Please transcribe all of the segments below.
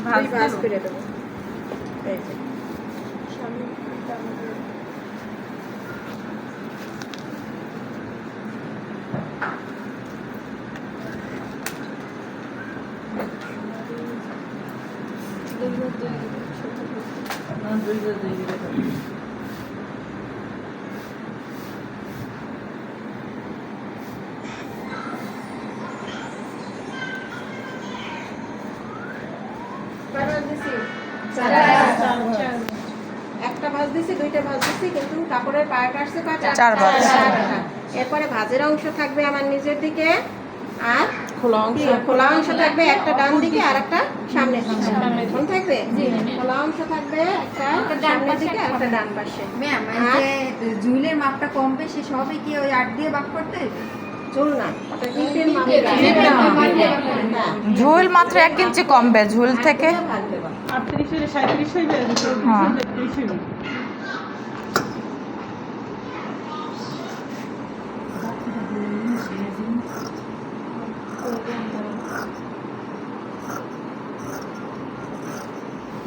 ভাঁজ করে দেবো। এই যে একটা ভাঁজ দিছি, দুইটা ভাঁজ দিছি, কিন্তু কাপড়ের পায়ে কাটছে চারটা। এরপরে ভাঁজের অংশ থাকবে আমার নিচের দিকে, আর খোলা অংশ থাকবে একটা ডান দিকে আর একটা সামনের দিকে। কোন থাকবে? খোলা অংশ থাকবে একটা সামনের দিকে আর একটা ডান পাশে। ম্যাম, এই যে ঝুলের মাপটা কম বেশি সবই কি ওই 8 দিয়ে ভাগ করতে হবে? ঝুল না, ঝুল মাত্র 1 ইঞ্চি কমবে ঝুল থেকে। 38 এর 37 হইবে, 33 হইবে।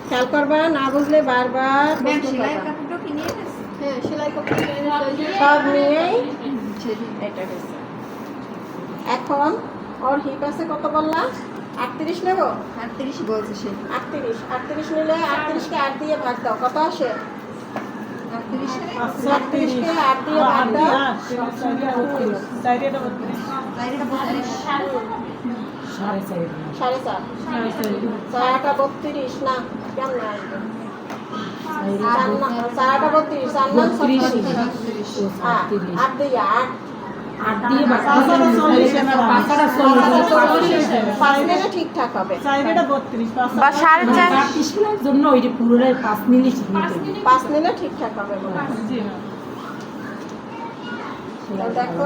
খেয়াল করবা, না বুঝলে বারবার ম্যাম, সেলাই কাপড়টা কি নিয়ে গেছে? হ্যাঁ, সেলাই কাপড় সব নিয়েই এটা হয়েছে। এখন ওর হিপ আছে কত বললা? 38 নেব। 38 বলছে সে। 38 নিলে 38 কে 8 দিয়ে ভাগ দাও, কত আসে? 38 38 কে 8 দিয়ে ভাগ দাও, 4.5। 4টা 32 না, কেমন আসবে? 4টা 32, 4 না 36। 8 দিয়ে 8 দিয়ে ভাগ দাও, ঠিকঠাক হবে। 4.5 জন্য ওই যে পুরোটাই 5 মিনিট 5 নিলে ঠিকঠাক হবে। দেখো